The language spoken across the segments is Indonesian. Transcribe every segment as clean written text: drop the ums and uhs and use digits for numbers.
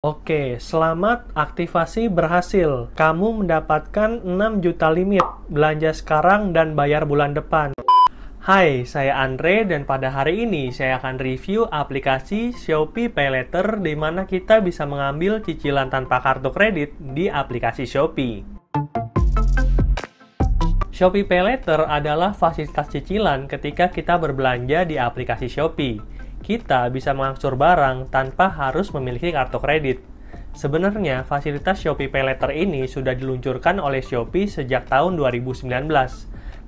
Oke, selamat aktivasi berhasil. Kamu mendapatkan 6 juta limit. Belanja sekarang dan bayar bulan depan. Hai, saya Andre dan pada hari ini saya akan review aplikasi Shopee PayLater di mana kita bisa mengambil cicilan tanpa kartu kredit di aplikasi Shopee. Shopee PayLater adalah fasilitas cicilan ketika kita berbelanja di aplikasi Shopee. Kita bisa mengaksur barang tanpa harus memiliki kartu kredit. Sebenarnya, fasilitas Shopee PayLater ini sudah diluncurkan oleh Shopee sejak tahun 2019.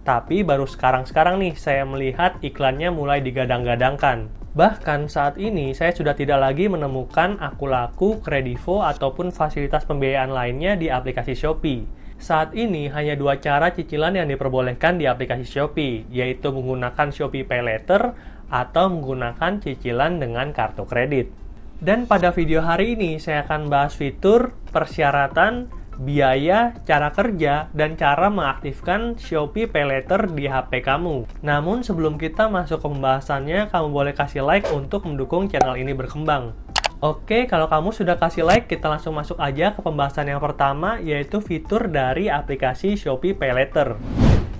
Tapi baru sekarang nih saya melihat iklannya mulai digadang-gadangkan. Bahkan saat ini saya sudah tidak lagi menemukan Akulaku, Kredivo, ataupun fasilitas pembiayaan lainnya di aplikasi Shopee. Saat ini hanya dua cara cicilan yang diperbolehkan di aplikasi Shopee, yaitu menggunakan Shopee PayLater atau menggunakan cicilan dengan kartu kredit. Dan pada video hari ini saya akan bahas fitur, persyaratan, biaya, cara kerja, dan cara mengaktifkan Shopee PayLater di HP kamu. Namun sebelum kita masuk ke pembahasannya, kamu boleh kasih like untuk mendukung channel ini berkembang. Oke, kalau kamu sudah kasih like, kita langsung masuk aja ke pembahasan yang pertama, yaitu fitur dari aplikasi Shopee PayLater.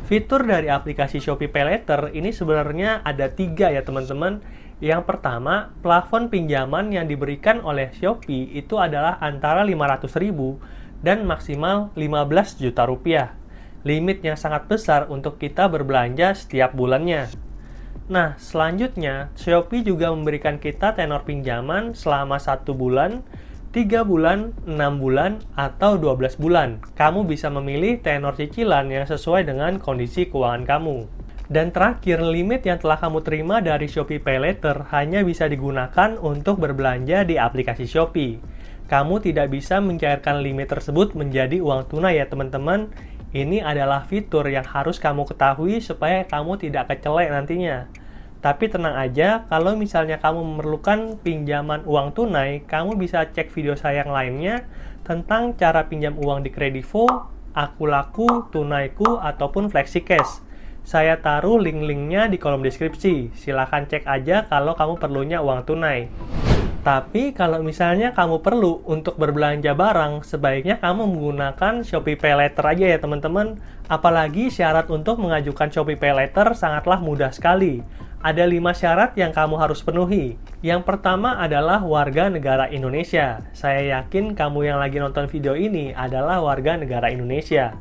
Fitur dari aplikasi Shopee PayLater ini sebenarnya ada 3 ya teman-teman. Yang pertama, plafon pinjaman yang diberikan oleh Shopee itu adalah antara 500.000 dan maksimal 15 juta rupiah. Limit yang sangat besar untuk kita berbelanja setiap bulannya. Nah, selanjutnya, Shopee juga memberikan kita tenor pinjaman selama 1 bulan, 3 bulan, 6 bulan, atau 12 bulan. Kamu bisa memilih tenor cicilan yang sesuai dengan kondisi keuangan kamu. Dan terakhir, limit yang telah kamu terima dari Shopee PayLater hanya bisa digunakan untuk berbelanja di aplikasi Shopee. Kamu tidak bisa mencairkan limit tersebut menjadi uang tunai ya teman-teman. Ini adalah fitur yang harus kamu ketahui supaya kamu tidak kecelek nantinya. Tapi tenang aja, kalau misalnya kamu memerlukan pinjaman uang tunai, kamu bisa cek video saya yang lainnya tentang cara pinjam uang di Kredivo, Akulaku, Tunaiku, ataupun FlexiCash. Saya taruh link-linknya di kolom deskripsi. Silahkan cek aja kalau kamu perlunya uang tunai. Tapi kalau misalnya kamu perlu untuk berbelanja barang, sebaiknya kamu menggunakan Shopee PayLater aja ya teman-teman. Apalagi syarat untuk mengajukan Shopee PayLater sangatlah mudah sekali. Ada 5 syarat yang kamu harus penuhi. Yang pertama adalah warga negara Indonesia. Saya yakin kamu yang lagi nonton video ini adalah warga negara Indonesia.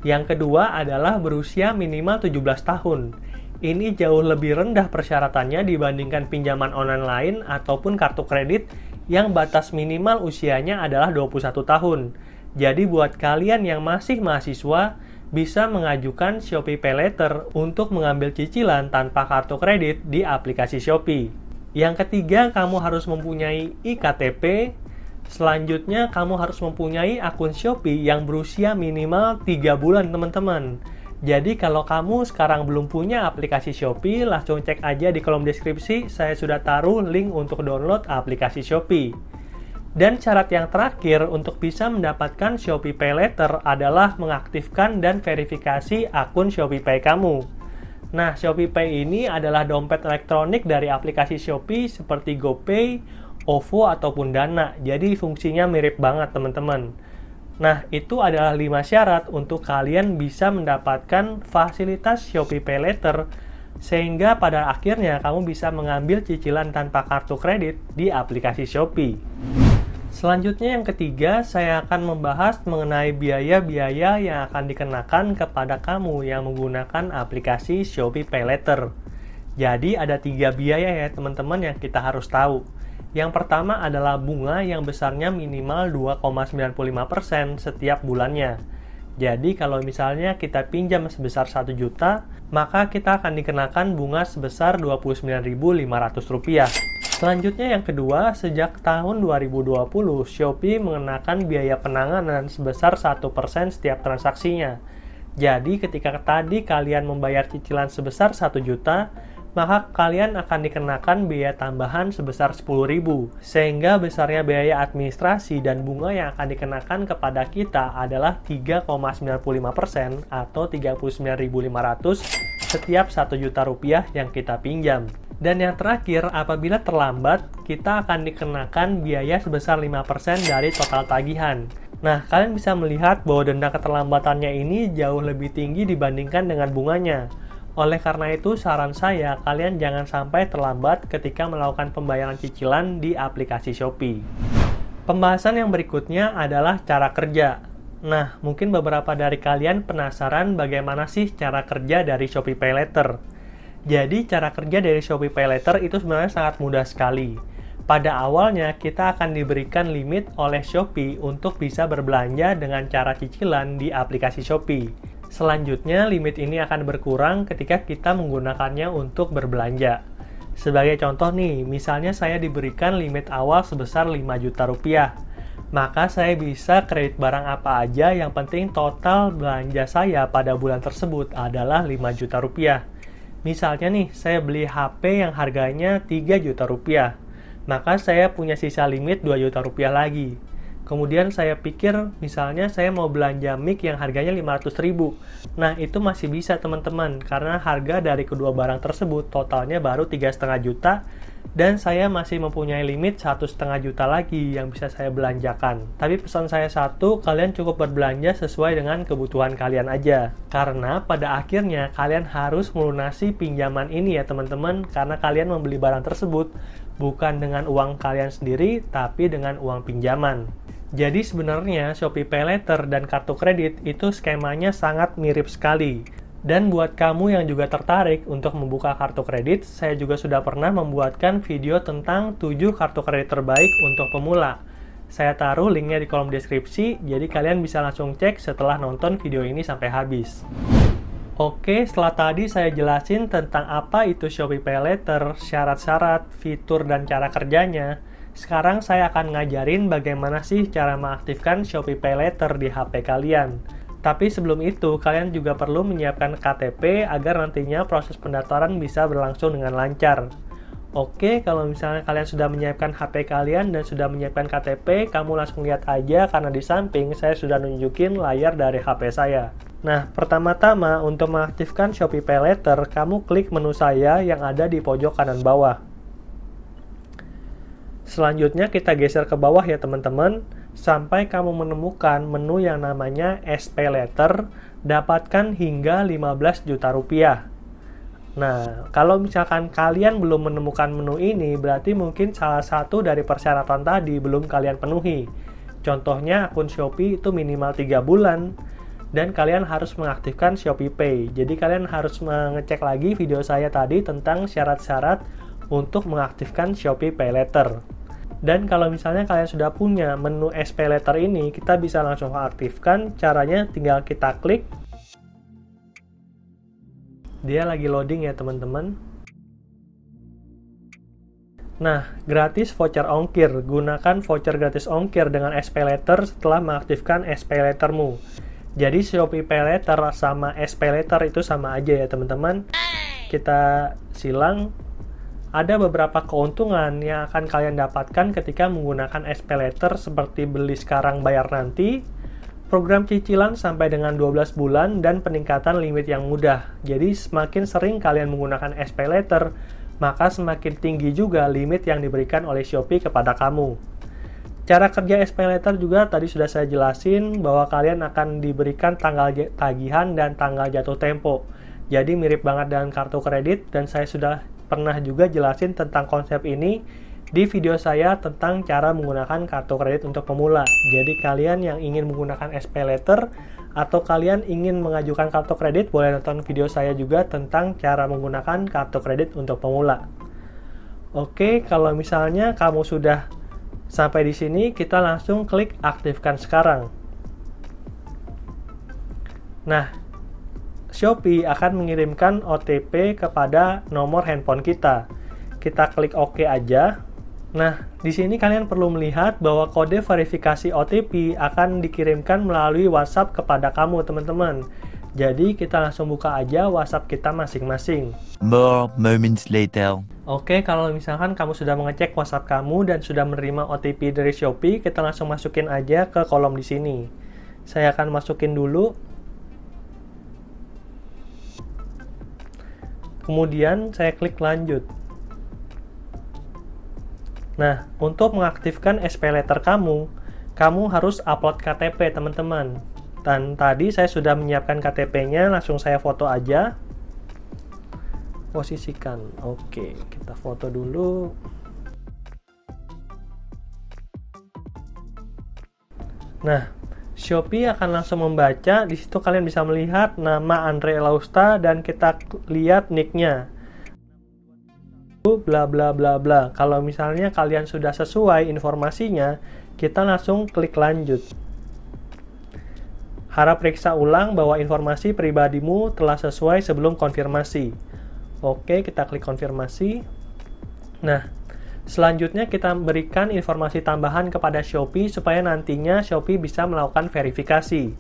Yang kedua adalah berusia minimal 17 tahun. Ini jauh lebih rendah persyaratannya dibandingkan pinjaman online lain ataupun kartu kredit yang batas minimal usianya adalah 21 tahun. Jadi buat kalian yang masih mahasiswa, bisa mengajukan Shopee PayLater untuk mengambil cicilan tanpa kartu kredit di aplikasi Shopee. Yang ketiga, kamu harus mempunyai iKTP. Selanjutnya, kamu harus mempunyai akun Shopee yang berusia minimal 3 bulan, teman-teman. Jadi, kalau kamu sekarang belum punya aplikasi Shopee, langsung cek aja di kolom deskripsi. Saya sudah taruh link untuk download aplikasi Shopee. Dan syarat yang terakhir untuk bisa mendapatkan Shopee PayLater adalah mengaktifkan dan verifikasi akun Shopee Pay kamu. Nah, Shopee Pay ini adalah dompet elektronik dari aplikasi Shopee seperti GoPay, OVO, ataupun Dana. Jadi fungsinya mirip banget teman-teman. Nah, itu adalah 5 syarat untuk kalian bisa mendapatkan fasilitas Shopee PayLater sehingga pada akhirnya kamu bisa mengambil cicilan tanpa kartu kredit di aplikasi Shopee. Selanjutnya yang ketiga, saya akan membahas mengenai biaya-biaya yang akan dikenakan kepada kamu yang menggunakan aplikasi Shopee PayLater. Jadi ada 3 biaya ya teman-teman yang kita harus tahu. Yang pertama adalah bunga yang besarnya minimal 2,95% setiap bulannya. Jadi kalau misalnya kita pinjam sebesar 1 juta, maka kita akan dikenakan bunga sebesar Rp29.500. Selanjutnya yang kedua, sejak tahun 2020, Shopee mengenakan biaya penanganan sebesar 1% setiap transaksinya. Jadi ketika tadi kalian membayar cicilan sebesar 1 juta, maka kalian akan dikenakan biaya tambahan sebesar 10.000. Sehingga besarnya biaya administrasi dan bunga yang akan dikenakan kepada kita adalah 3,95% atau Rp39.500 setiap 1 juta rupiah yang kita pinjam. Dan yang terakhir, apabila terlambat, kita akan dikenakan biaya sebesar 5% dari total tagihan. Nah, kalian bisa melihat bahwa denda keterlambatannya ini jauh lebih tinggi dibandingkan dengan bunganya. Oleh karena itu, saran saya, kalian jangan sampai terlambat ketika melakukan pembayaran cicilan di aplikasi Shopee. Pembahasan yang berikutnya adalah cara kerja. Nah, mungkin beberapa dari kalian penasaran bagaimana sih cara kerja dari Shopee Pay Later. Jadi, cara kerja dari Shopee Pay Later itu sebenarnya sangat mudah sekali. Pada awalnya, kita akan diberikan limit oleh Shopee untuk bisa berbelanja dengan cara cicilan di aplikasi Shopee. Selanjutnya, limit ini akan berkurang ketika kita menggunakannya untuk berbelanja. Sebagai contoh nih, misalnya saya diberikan limit awal sebesar 5 juta rupiah. Maka saya bisa kredit barang apa aja, yang penting total belanja saya pada bulan tersebut adalah 5 juta rupiah. Misalnya nih, saya beli HP yang harganya 3 juta rupiah, maka saya punya sisa limit 2 juta rupiah lagi. Kemudian saya pikir, misalnya saya mau belanja mic yang harganya 500.000. Nah, itu masih bisa teman-teman, karena harga dari kedua barang tersebut totalnya baru 3,5 juta, dan saya masih mempunyai limit 1,5 juta lagi yang bisa saya belanjakan. Tapi pesan saya satu, kalian cukup berbelanja sesuai dengan kebutuhan kalian aja. Karena pada akhirnya kalian harus melunasi pinjaman ini ya teman-teman, karena kalian membeli barang tersebut bukan dengan uang kalian sendiri, tapi dengan uang pinjaman. Jadi sebenarnya Shopee Pay Later dan kartu kredit itu skemanya sangat mirip sekali. Dan buat kamu yang juga tertarik untuk membuka kartu kredit, saya juga sudah pernah membuatkan video tentang 7 kartu kredit terbaik untuk pemula. Saya taruh linknya di kolom deskripsi, jadi kalian bisa langsung cek setelah nonton video ini sampai habis. Oke, setelah tadi saya jelasin tentang apa itu Shopee Pay Later, syarat-syarat, fitur, dan cara kerjanya. Sekarang saya akan ngajarin bagaimana sih cara mengaktifkan Shopee Pay Later di HP kalian. Tapi sebelum itu, kalian juga perlu menyiapkan KTP agar nantinya proses pendaftaran bisa berlangsung dengan lancar. Oke, kalau misalnya kalian sudah menyiapkan HP kalian dan sudah menyiapkan KTP, kamu langsung lihat aja karena di samping saya sudah nunjukin layar dari HP saya. Nah, pertama-tama untuk mengaktifkan Shopee Pay Later, kamu klik menu saya yang ada di pojok kanan bawah. Selanjutnya kita geser ke bawah ya teman-teman, sampai kamu menemukan menu yang namanya SP Later, dapatkan hingga 15 juta rupiah. Nah, kalau misalkan kalian belum menemukan menu ini, berarti mungkin salah satu dari persyaratan tadi belum kalian penuhi. Contohnya akun Shopee itu minimal 3 bulan, dan kalian harus mengaktifkan Shopee Pay. Jadi kalian harus mengecek lagi video saya tadi tentang syarat-syarat untuk mengaktifkan Shopee Pay Later. Dan kalau misalnya kalian sudah punya menu SP Later ini, kita bisa langsung aktifkan. Caranya tinggal kita klik. Dia lagi loading ya teman-teman. Nah, gratis voucher ongkir. Gunakan voucher gratis ongkir dengan SP Later setelah mengaktifkan SP Latermu. Jadi Shopee Pay Later sama SP Later itu sama aja ya teman-teman. Kita silang. Ada beberapa keuntungan yang akan kalian dapatkan ketika menggunakan SP Later seperti beli sekarang bayar nanti, program cicilan sampai dengan 12 bulan, dan peningkatan limit yang mudah. Jadi semakin sering kalian menggunakan SP Later, maka semakin tinggi juga limit yang diberikan oleh Shopee kepada kamu. Cara kerja SP Later juga tadi sudah saya jelasin bahwa kalian akan diberikan tanggal tagihan dan tanggal jatuh tempo. Jadi mirip banget dengan kartu kredit, dan saya sudah pernah juga jelasin tentang konsep ini di video saya tentang cara menggunakan kartu kredit untuk pemula. Jadi kalian yang ingin menggunakan SP Later atau kalian ingin mengajukan kartu kredit, boleh nonton video saya juga tentang cara menggunakan kartu kredit untuk pemula. Oke, kalau misalnya kamu sudah sampai di sini, kita langsung klik aktifkan sekarang. Nah, Shopee akan mengirimkan OTP kepada nomor handphone kita. Kita klik OK aja. Nah, di sini kalian perlu melihat bahwa kode verifikasi OTP akan dikirimkan melalui WhatsApp kepada kamu, teman-teman. Jadi, kita langsung buka aja WhatsApp kita masing-masing. More moments later. Oke, kalau misalkan kamu sudah mengecek WhatsApp kamu dan sudah menerima OTP dari Shopee, kita langsung masukin aja ke kolom di sini. Saya akan masukin dulu. Kemudian saya klik lanjut. Nah, untuk mengaktifkan SPayLater kamu harus upload KTP teman-teman. Dan tadi saya sudah menyiapkan KTP-nya, langsung saya foto aja. Posisikan. Oke, kita foto dulu. Nah, Shopee akan langsung membaca. Di situ kalian bisa melihat nama Andre Elausta dan kita lihat nick-nya. Bla bla bla bla. Kalau misalnya kalian sudah sesuai informasinya, kita langsung klik lanjut. Harap periksa ulang bahwa informasi pribadimu telah sesuai sebelum konfirmasi. Oke, kita klik konfirmasi. Nah, selanjutnya kita berikan informasi tambahan kepada Shopee supaya nantinya Shopee bisa melakukan verifikasi.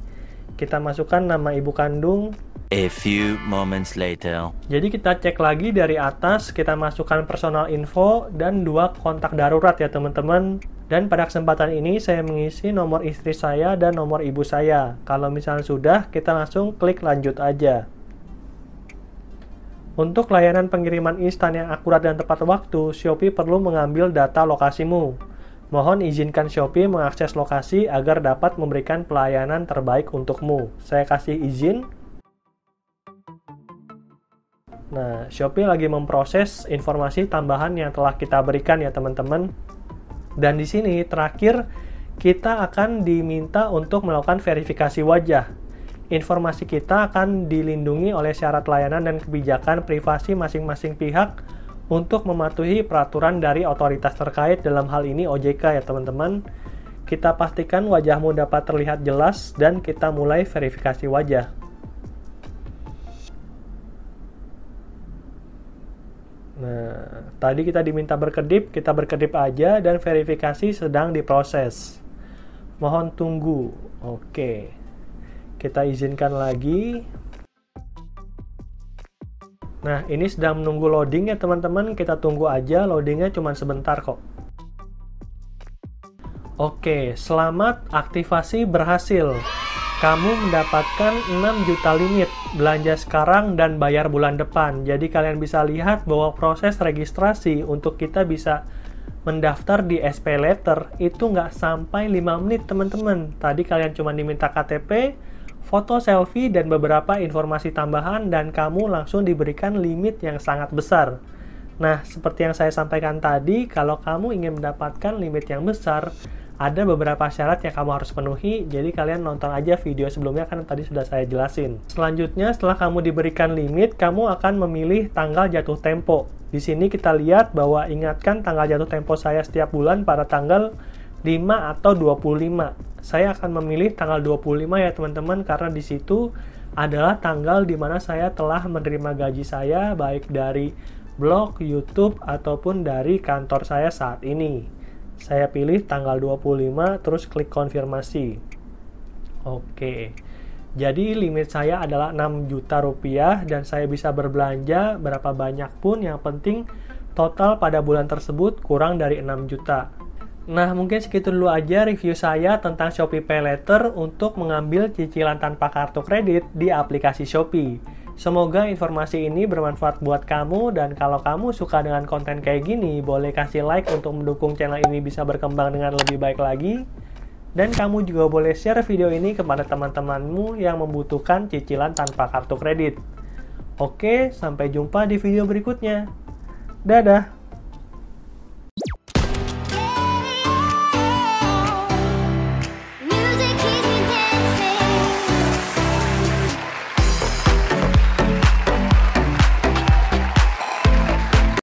Kita masukkan nama ibu kandung. A few moments later. Jadi kita cek lagi dari atas, kita masukkan personal info dan 2 kontak darurat ya teman-teman. Dan pada kesempatan ini saya mengisi nomor istri saya dan nomor ibu saya. Kalau misalnya sudah, kita langsung klik lanjut aja. Untuk layanan pengiriman instan yang akurat dan tepat waktu, Shopee perlu mengambil data lokasimu. Mohon izinkan Shopee mengakses lokasi agar dapat memberikan pelayanan terbaik untukmu. Saya kasih izin. Nah, Shopee lagi memproses informasi tambahan yang telah kita berikan ya teman-teman. Dan di sini terakhir kita akan diminta untuk melakukan verifikasi wajah. Informasi kita akan dilindungi oleh syarat layanan dan kebijakan privasi masing-masing pihak untuk mematuhi peraturan dari otoritas terkait, dalam hal ini OJK ya teman-teman. Kita pastikan wajahmu dapat terlihat jelas dan kita mulai verifikasi wajah. Nah, tadi kita diminta berkedip, kita berkedip aja dan verifikasi sedang diproses. Mohon tunggu. Oke. Kita izinkan lagi. Nah, ini sedang menunggu loading ya teman-teman. Kita tunggu aja, loadingnya cuma sebentar kok. Oke, selamat, aktivasi berhasil. Kamu mendapatkan 6 juta limit belanja sekarang dan bayar bulan depan. Jadi kalian bisa lihat bahwa proses registrasi untuk kita bisa mendaftar di SPayLater itu nggak sampai 5 menit teman-teman. Tadi kalian cuma diminta KTP, foto selfie, dan beberapa informasi tambahan dan kamu langsung diberikan limit yang sangat besar. Nah, seperti yang saya sampaikan tadi, kalau kamu ingin mendapatkan limit yang besar, ada beberapa syarat yang kamu harus penuhi, jadi kalian nonton aja video sebelumnya kan tadi sudah saya jelasin. Selanjutnya, setelah kamu diberikan limit, kamu akan memilih tanggal jatuh tempo. Di sini kita lihat bahwa ingatkan tanggal jatuh tempo saya setiap bulan pada tanggal 5 atau 25. Saya akan memilih tanggal 25 ya teman-teman, karena di situ adalah tanggal di mana saya telah menerima gaji saya, baik dari blog, YouTube, ataupun dari kantor saya saat ini. Saya pilih tanggal 25, terus klik konfirmasi. Oke. Jadi limit saya adalah 6 juta rupiah dan saya bisa berbelanja berapa banyak pun, yang penting total pada bulan tersebut kurang dari 6 juta. Nah, mungkin segitu dulu aja review saya tentang Shopee PayLater untuk mengambil cicilan tanpa kartu kredit di aplikasi Shopee. Semoga informasi ini bermanfaat buat kamu, dan kalau kamu suka dengan konten kayak gini, boleh kasih like untuk mendukung channel ini bisa berkembang dengan lebih baik lagi. Dan kamu juga boleh share video ini kepada teman-temanmu yang membutuhkan cicilan tanpa kartu kredit. Oke, sampai jumpa di video berikutnya. Dadah!